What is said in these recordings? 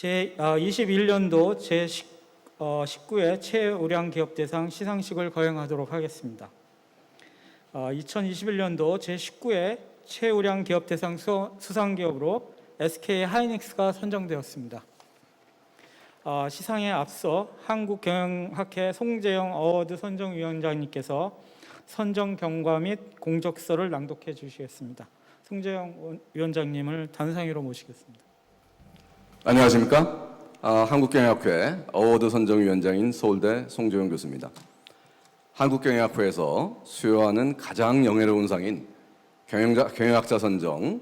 제21년도 제19회 최우량 기업 대상 시상식을 거행하도록 하겠습니다. 2021년도 제19회 최우량 기업 대상 수상 기업으로 SK 하이닉스가 선정되었습니다. 시상에 앞서 한국경영학회 송재영 어워드 선정위원장님께서 선정 경과 및 공적서를 낭독해 주시겠습니다. 송재영 위원장님을 단상위로 모시겠습니다. 안녕하십니까? 한국경영학회 어워드 선정위원장인 서울대 송재영 교수입니다. 한국경영학회에서 수여하는 가장 영예로운 상인 경영학자 선정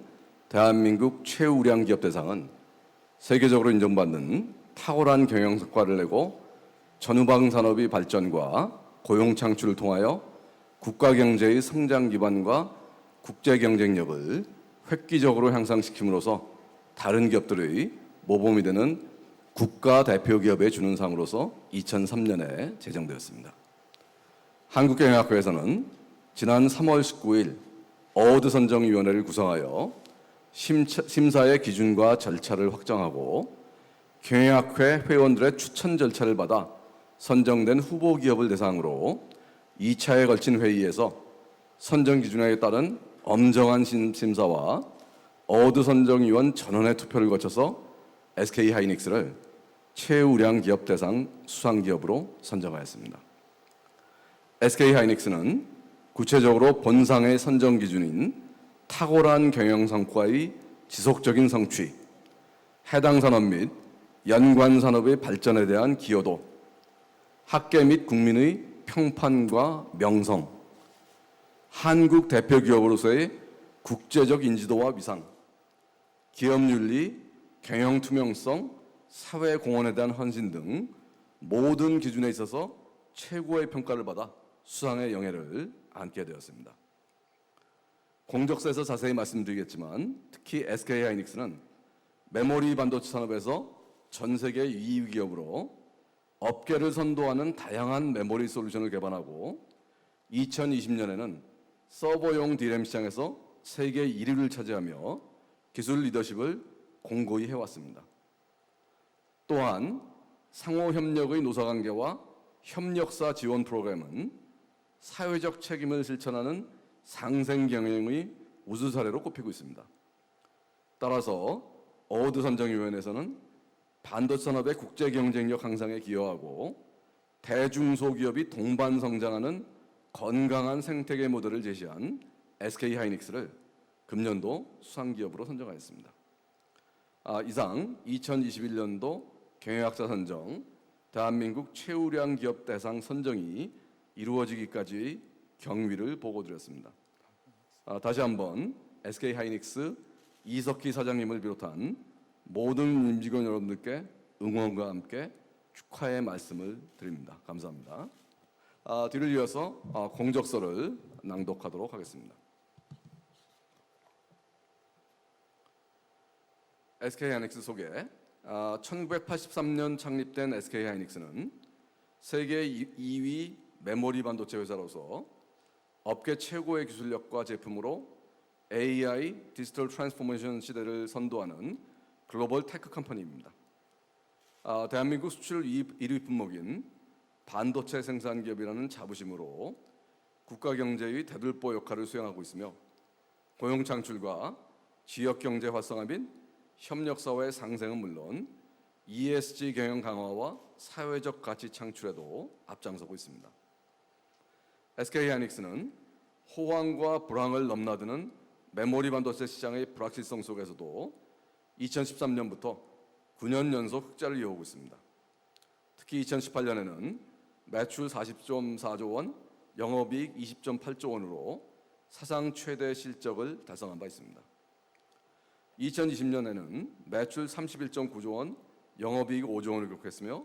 대한민국 최우량 기업 대상은 세계적으로 인정받는 탁월한 경영 성과를 내고 전후방 산업의 발전과 고용 창출을 통하여 국가 경제의 성장 기반과 국제 경쟁력을 획기적으로 향상시킴으로써 다른 기업들의 모범이 되는 국가 대표 기업에 주는 상으로서 2003년에 제정되었습니다. 한국경영학회에서는 지난 3월 19일 어워드 선정위원회를 구성하여 심사의 기준과 절차를 확정하고 경영학회 회원들의 추천 절차를 받아 선정된 후보 기업을 대상으로 2차에 걸친 회의에서 선정 기준에 따른 엄정한 심사와 어워드 선정위원 전원의 투표를 거쳐서 SK 하이닉스를 최우량 기업 대상 수상 기업으로 선정하였습니다. SK 하이닉스는 구체적으로 본상의 선정 기준인 탁월한 경영 성과의 지속적인 성취, 해당 산업 및 연관 산업의 발전에 대한 기여도, 학계 및 국민의 평판과 명성, 한국 대표 기업으로서의 국제적 인지도와 위상, 기업 윤리, 경영 투명성, 사회 공헌에 대한 헌신 등 모든 기준에 있어서 최고의 평가를 받아 수상의 영예를 안게 되었습니다. 공적서에서 자세히 말씀드리겠지만 특히 SK 하이닉스는 메모리 반도체 산업에서 전 세계 2위 기업으로 업계를 선도하는 다양한 메모리 솔루션을 개발하고 2020년에는 서버용 D램 시장에서 세계 1위를 차지하며 기술 리더십을 공고히 해왔습니다. 또한 상호협력의 노사관계와 협력사 지원 프로그램은 사회적 책임을 실천하는 상생경영의 우수 사례로 꼽히고 있습니다. 따라서 어워드 선정위원회에서는 반도체 산업의 국제 경쟁력 향상에 기여하고 대중소기업이 동반 성장하는 건강한 생태계 모델을 제시한 SK 하이닉스를 금년도 수상기업으로 선정하였습니다. 이상 2021년도 경영학자 선정 대한민국 최우량 기업 대상 선정이 이루어지기까지의 경위를 보고드렸습니다. 다시 한번 SK 하이닉스 이석희 사장님을 비롯한 모든 임직원 여러분들께 응원과 함께 축하의 말씀을 드립니다. 감사합니다. 뒤를 이어서 공적서를 낭독하도록 하겠습니다. SK 하이닉스 소개. 1983년 창립된 SK 하이닉스는 세계 2위 메모리 반도체 회사로서 업계 최고의 기술력과 제품으로 AI 디지털 트랜스포메이션 시대를 선도하는 글로벌 테크 컴퍼니입니다. 대한민국 수출 1위 품목인 반도체 생산 기업이라는 자부심으로 국가 경제의 대들보 역할을 수행하고 있으며 고용 창출과 지역 경제 활성화 및 협력 사회의 상생은 물론 ESG 경영 강화와 사회적 가치 창출에도 앞장서고 있습니다. SK 하이닉스는 호황과 불황을 넘나드는 메모리 반도체 시장의 불확실성 속에서도 2013년부터 9년 연속 흑자를 이어오고 있습니다. 특히 2018년에는 매출 40.4조 원, 영업이익 20.8조 원으로 사상 최대 실적을 달성한 바 있습니다. 2020년에는 매출 31.9조 원, 영업이익 5조 원을 기록했으며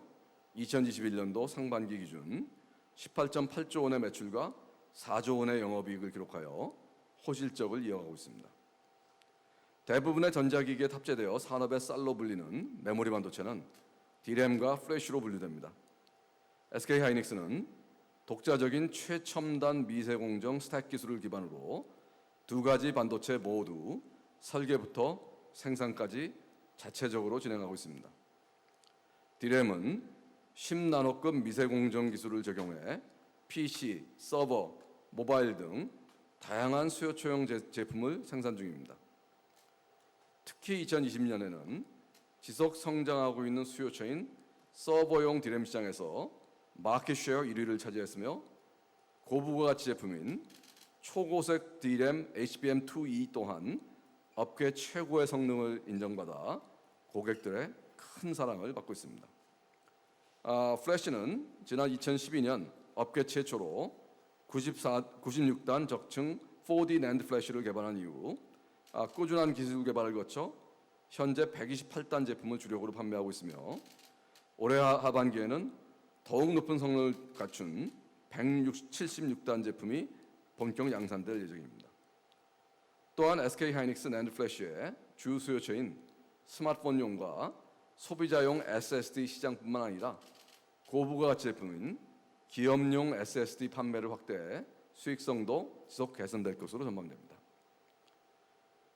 2021년도 상반기 기준 18.8조 원의 매출과 4조 원의 영업이익을 기록하여 호실적을 이어가고 있습니다. 대부분의 전자기기에 탑재되어 산업의 쌀로 불리는 메모리 반도체는 D램과 플래시로 분류됩니다. SK 하이닉스는 독자적인 최첨단 미세공정 스택 기술을 기반으로 두 가지 반도체 모두 설계부터 생산까지 자체적으로 진행하고 있습니다. D램은 10나노급 미세 공정 기술을 적용해 PC, 서버, 모바일 등 다양한 수요처형 제품을 생산 중입니다. 특히 2020년에는 지속 성장하고 있는 수요처인 서버용 D램 시장에서 마켓 쉐어 1위를 차지했으며 고부가가치 제품인 초고색 D램 HBM2E 또한 업계 최고의 성능을 인정받아 고객들의 큰 사랑을 받고 있습니다. 플래시는 지난 2012년 업계 최초로 96단 적층 4D NAND 플래시를 개발한 이후 꾸준한 기술 개발을 거쳐 현재 128단 제품을 주력으로 판매하고 있으며 올해 하반기에는 더욱 높은 성능을 갖춘 176단 제품이 본격 양산될 예정입니다. 또한 SK하이닉스 NAND 플래시의 주 수요처인 스마트폰용과 소비자용 SSD 시장뿐만 아니라 고부가가치 제품인 기업용 SSD 판매를 확대해 수익성도 지속 개선될 것으로 전망됩니다.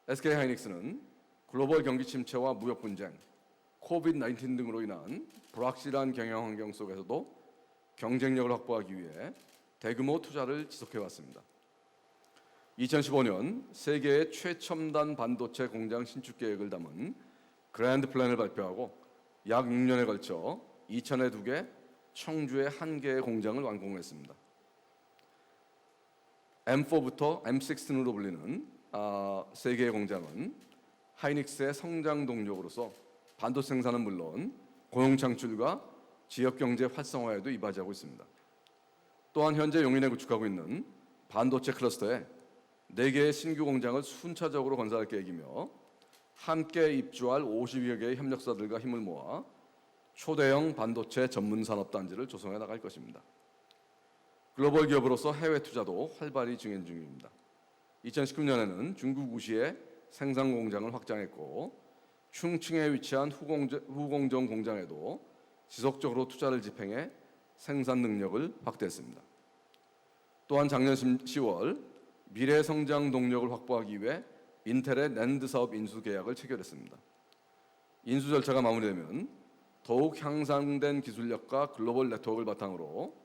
SK하이닉스는 글로벌 경기 침체와 무역 분쟁, 코비드-19 등으로 인한 불확실한 경영 환경 속에서도 경쟁력을 확보하기 위해 대규모 투자를 지속해왔습니다. 2015년 세계의 최첨단 반도체 공장 신축 계획을 담은 그랜드 플랜을 발표하고 약 6년에 걸쳐 이천에 2개, 청주에 1개의 공장을 완공했습니다. M4부터 M16으로 불리는 3개의 공장은 하이닉스의 성장 동력으로서 반도체 생산은 물론 고용 창출과 지역 경제 활성화에도 이바지하고 있습니다. 또한 현재 용인에 구축하고 있는 반도체 클러스터에 4개의 신규 공장을 순차적으로 건설할 계획이며 함께 입주할 50여 개의 협력사들과 힘을 모아 초대형 반도체 전문 산업단지를 조성해 나갈 것입니다. 글로벌 기업으로서 해외 투자도 활발히 진행 중입니다. 2019년에는 중국 우시에 생산 공장을 확장했고 충칭에 위치한 후공정 공장에도 지속적으로 투자를 집행해 생산 능력을 확대했습니다. 또한 작년 10월 미래 성장 동력을 확보하기 위해 인텔의 낸드 사업 인수 계약을 체결했습니다. 인수 절차가 마무리되면 더욱 향상된 기술력과 글로벌 네트워크를 바탕으로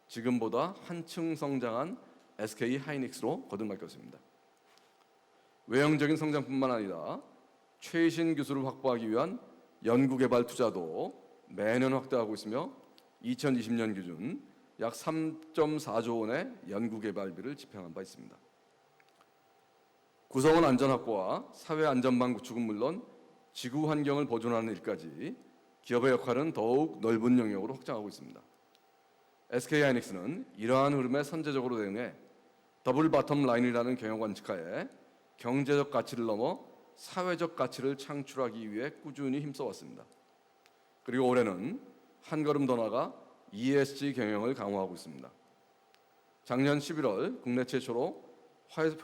지금보다 한층 성장한 SK 하이닉스로 거듭날 것입니다. 외형적인 성장뿐만 아니라 최신 기술을 확보하기 위한 연구개발 투자도 매년 확대하고 있으며 2020년 기준 약 3.4조 원의 연구개발비를 집행한 바 있습니다. 구성원 안전 확보와 사회 안전망 구축은 물론 지구 환경을 보존하는 일까지 기업의 역할은 더욱 넓은 영역으로 확장하고 있습니다. SK하이닉스는 이러한 흐름에 선제적으로 대응해 더블 바텀 라인이라는 경영 관측하에 경제적 가치를 넘어 사회적 가치를 창출하기 위해 꾸준히 힘써왔습니다. 그리고 올해는 한 걸음 더 나아가 ESG 경영을 강화하고 있습니다. 작년 11월 국내 최초로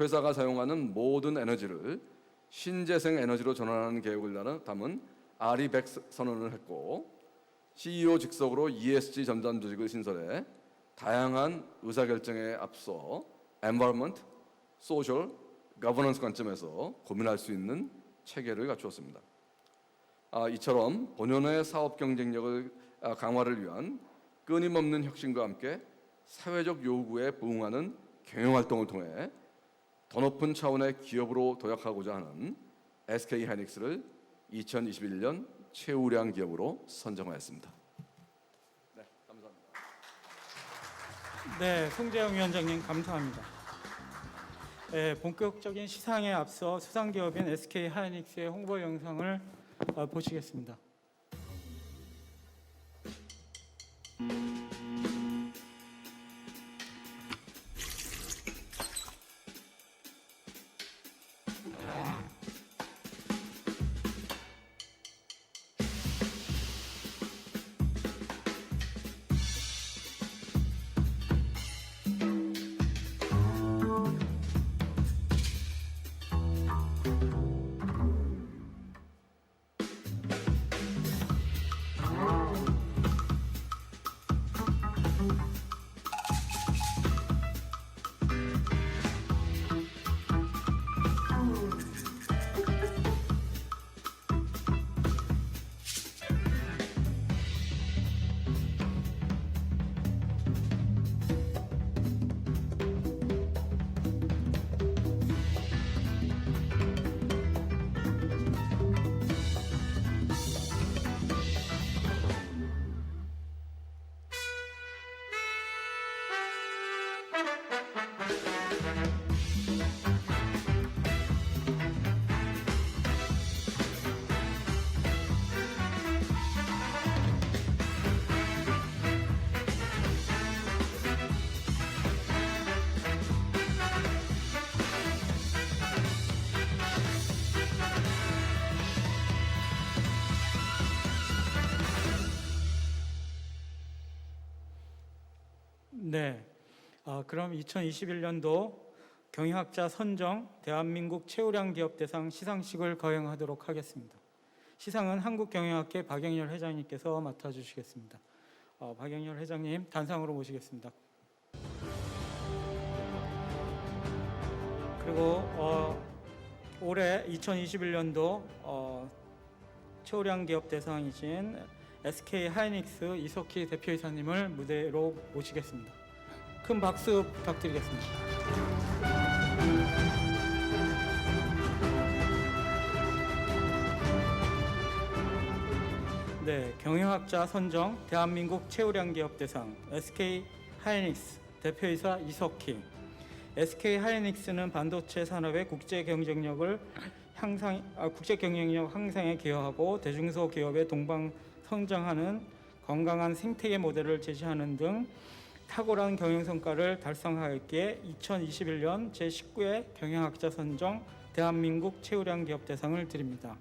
회사가 사용하는 모든 에너지를 신재생 에너지로 전환하는 계획을 담은 RE100 선언을 했고 CEO 직속으로 ESG 전담 조직을 신설해 다양한 의사결정에 앞서 Environment, Social, Governance 관점에서 고민할 수 있는 체계를 갖추었습니다. 이처럼 본연의 사업 경쟁력을 강화를 위한 끊임없는 혁신과 함께 사회적 요구에 부응하는 경영활동을 통해 더 높은 차원의 기업으로 도약하고자 하는 SK하이닉스를 2021년 최우량 기업으로 선정하였습니다. 네, 감사합니다. 네, 송재영 위원장님 감사합니다. 네, 본격적인 시상에 앞서 수상기업인 SK하이닉스의 홍보 영상을 보시겠습니다. 네. 그럼 2021년도 경영학자 선정 대한민국 최우량 기업 대상 시상식을 거행하도록 하겠습니다. 시상은 한국경영학회 박영렬 회장님께서 맡아주시겠습니다. 박영렬 회장님 단상으로 모시겠습니다. 그리고 올해 2021년도 최우량 기업 대상이신 SK 하이닉스 이석희 대표이사님을 무대로 모시겠습니다. 큰 박수 부탁드리겠습니다. 네, 경영학자 선정 대한민국 최우량 기업 대상 SK 하이닉스 대표이사 이석희. SK 하이닉스는 반도체 산업의 국제 경쟁력 향상에 기여하고 대중소 기업의 동방 성장하는 건강한 생태계 모델을 제시하는 등 탁월한 경영 성과를 달성하였기에 2021년 제19회 경영학자 선정 대한민국 최우량 기업 대상을 드립니다.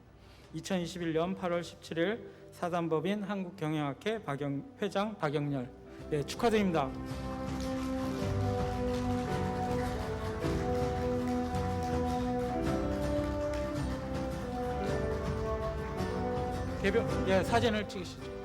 2021년 8월 17일 사단법인 한국경영학회 회장 박영렬. 네, 축하드립니다. 대표, 예, 사진을 찍으시죠.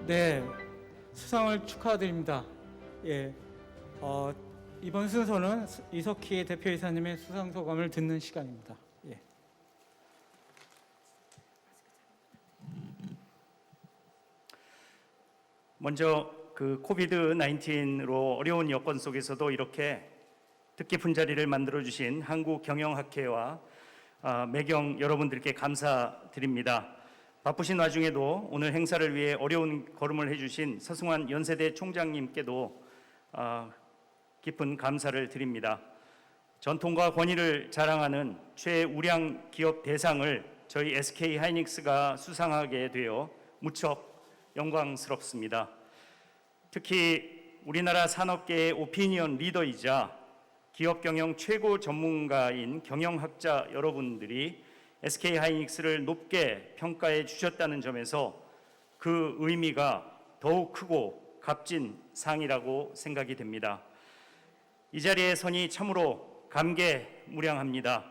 네, 수상을 축하드립니다. 예, 이번 순서는 이석희 대표이사님의 수상 소감을 듣는 시간입니다. 예. 먼저 그 코비드-19로 어려운 여건 속에서도 이렇게 뜻깊은 자리를 만들어 주신 한국경영학회와 매경 여러분들께 감사드립니다. 바쁘신 와중에도 오늘 행사를 위해 어려운 걸음을 해주신 서승환 연세대 총장님께도 깊은 감사를 드립니다. 전통과 권위를 자랑하는 최우량 기업 대상을 저희 SK 하이닉스가 수상하게 되어 무척 영광스럽습니다. 특히 우리나라 산업계의 오피니언 리더이자 기업 경영 최고 전문가인 경영학자 여러분들이 SK 하이닉스를 높게 평가해 주셨다는 점에서 그 의미가 더욱 크고 값진 상이라고 생각이 됩니다. 이 자리에 서니 참으로 감개무량합니다.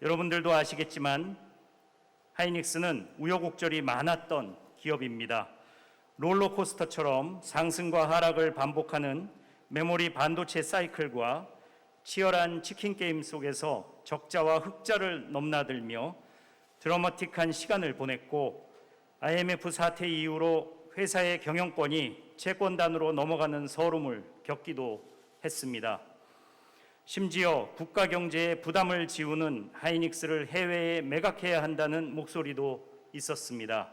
여러분들도 아시겠지만 하이닉스는 우여곡절이 많았던 기업입니다. 롤러코스터처럼 상승과 하락을 반복하는 메모리 반도체 사이클과 치열한 치킨 게임 속에서 적자와 흑자를 넘나들며 드라마틱한 시간을 보냈고 IMF 사태 이후로 회사의 경영권이 채권단으로 넘어가는 서름을 겪기도 했습니다. 심지어 국가 경제에 부담을 지우는 하이닉스를 해외에 매각해야 한다는 목소리도 있었습니다.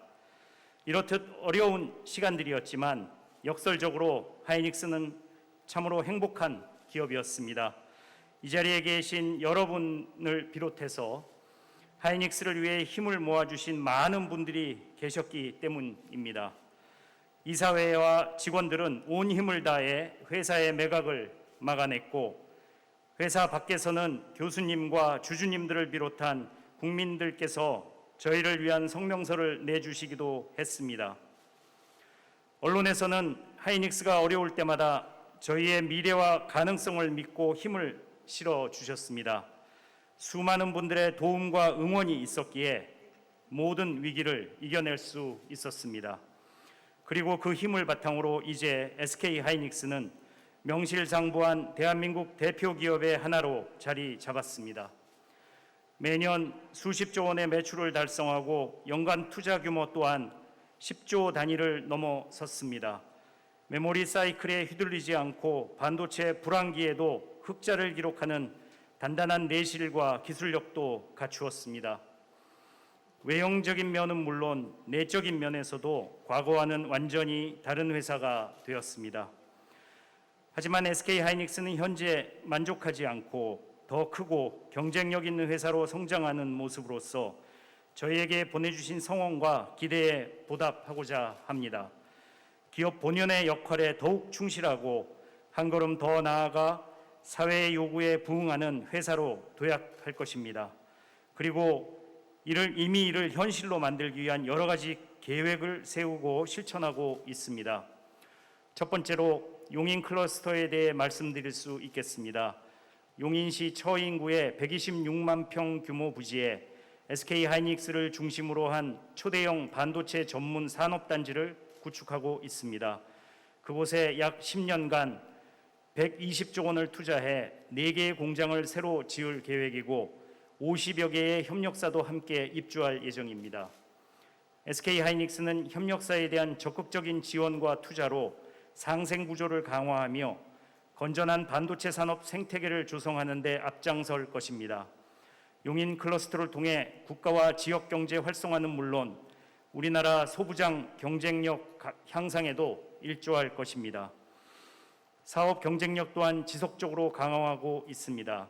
이렇듯 어려운 시간들이었지만 역설적으로 하이닉스는 참으로 행복한 기업이었습니다. 이 자리에 계신 여러분을 비롯해서 하이닉스를 위해 힘을 모아주신 많은 분들이 계셨기 때문입니다. 이사회와 직원들은 온 힘을 다해 회사의 매각을 막아냈고 회사 밖에서는 교수님과 주주님들을 비롯한 국민들께서 저희를 위한 성명서를 내주시기도 했습니다. 언론에서는 하이닉스가 어려울 때마다 저희의 미래와 가능성을 믿고 힘을 실어 주셨습니다. 수많은 분들의 도움과 응원이 있었기에 모든 위기를 이겨낼 수 있었습니다. 그리고 그 힘을 바탕으로 이제 SK 하이닉스는 명실상부한 대한민국 대표 기업의 하나로 자리 잡았습니다. 매년 수십조 원의 매출을 달성하고 연간 투자 규모 또한 10조 단위를 넘어섰습니다. 메모리 사이클에 휘둘리지 않고 반도체 불황기에도 흑자를 기록하는 단단한 내실과 기술력도 갖추었습니다. 외형적인 면은 물론 내적인 면에서도 과거와는 완전히 다른 회사가 되었습니다. 하지만 SK 하이닉스는 현재 만족하지 않고 더 크고 경쟁력 있는 회사로 성장하는 모습으로서 저희에게 보내주신 성원과 기대에 보답하고자 합니다. 기업 본연의 역할에 더욱 충실하고 한 걸음 더 나아가 사회의 요구에 부응하는 회사로 도약할 것입니다. 그리고 이를 현실로 만들기 위한 여러 가지 계획을 세우고 실천하고 있습니다. 첫 번째로 용인 클러스터에 대해 말씀드릴 수 있겠습니다. 용인시 처인구의 126만 평 규모 부지에 SK 하이닉스를 중심으로 한 초대형 반도체 전문 산업단지를 구축하고 있습니다. 그곳에 약 10년간 120조 원을 투자해 4개의 공장을 새로 지을 계획이고 50여 개의 협력사도 함께 입주할 예정입니다. SK 하이닉스는 협력사에 대한 적극적인 지원과 투자로 상생 구조를 강화하며 건전한 반도체 산업 생태계를 조성하는 데 앞장설 것입니다. 용인 클러스터를 통해 국가와 지역 경제 활성화는 물론 우리나라 소부장 경쟁력 향상에도 일조할 것입니다. 사업 경쟁력 또한 지속적으로 강화하고 있습니다.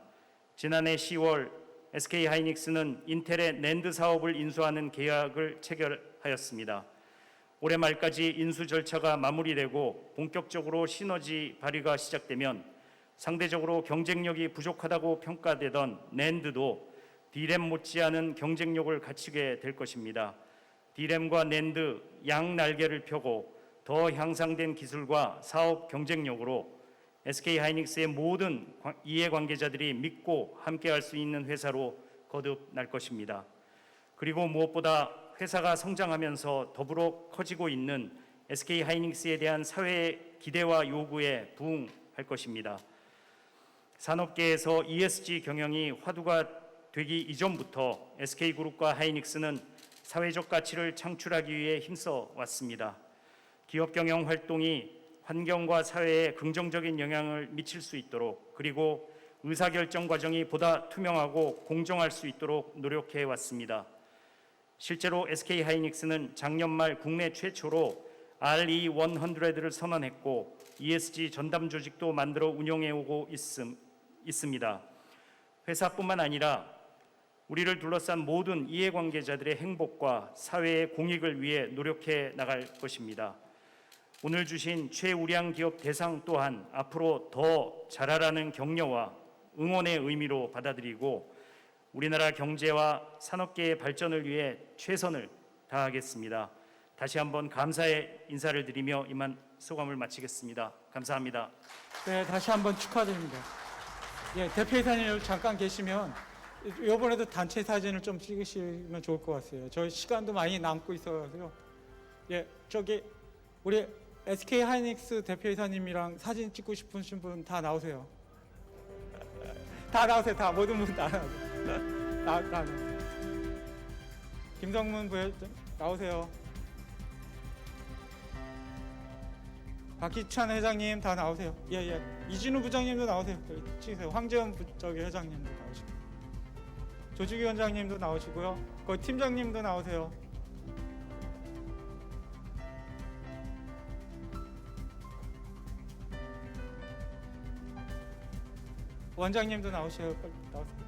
지난해 10월 SK 하이닉스는 인텔의 낸드 사업을 인수하는 계약을 체결하였습니다. 올해 말까지 인수 절차가 마무리되고 본격적으로 시너지 발휘가 시작되면 상대적으로 경쟁력이 부족하다고 평가되던 낸드도 D램 못지않은 경쟁력을 갖추게 될 것입니다. D램과 낸드 양 날개를 펴고 더 향상된 기술과 사업 경쟁력으로 SK 하이닉스의 모든 이해관계자들이 믿고 함께할 수 있는 회사로 거듭날 것입니다. 그리고 무엇보다 회사가 성장하면서 더불어 커지고 있는 SK 하이닉스에 대한 사회의 기대와 요구에 부응할 것입니다. 산업계에서 ESG 경영이 화두가 되기 이전부터 SK그룹과 하이닉스는 사회적 가치를 창출하기 위해 힘써 왔습니다. 기업 경영 활동이 환경과 사회에 긍정적인 영향을 미칠 수 있도록 그리고 의사결정 과정이 보다 투명하고 공정할 수 있도록 노력해 왔습니다. 실제로 SK 하이닉스는 작년 말 국내 최초로 RE100를 선언했고 ESG 전담 조직도 만들어 운영해 오고 있습니다. 회사뿐만 아니라 우리를 둘러싼 모든 이해관계자들의 행복과 사회의 공익을 위해 노력해 나갈 것입니다. 오늘 주신 최우량 기업 대상 또한 앞으로 더 잘하라는 격려와 응원의 의미로 받아들이고 우리나라 경제와 산업계의 발전을 위해 최선을 다하겠습니다. 다시 한번 감사의 인사를 드리며 이만 소감을 마치겠습니다. 감사합니다. 네, 다시 한번 축하드립니다. 예, 대표이사님 잠깐 계시면 이번에도 단체 사진을 좀 찍으시면 좋을 것 같아요. 저희 시간도 많이 남고 있어서요. 예, 저기 우리 SK 하이닉스 대표이사님이랑 사진 찍고 싶으신 분 다 나오세요. 다 나오세요. 다 모든 분 다 나오세요. 다 김성문 부회장 나오세요. 박기찬 회장님 다 나오세요. 예. 이진우 부장님도 나오세요. 찍으세요. 황재현 회장님도 나오시고 조주기 원장님도 나오시고요. 거기 팀장님도 나오세요. 원장님도 나오세요. 빨리 나오세요.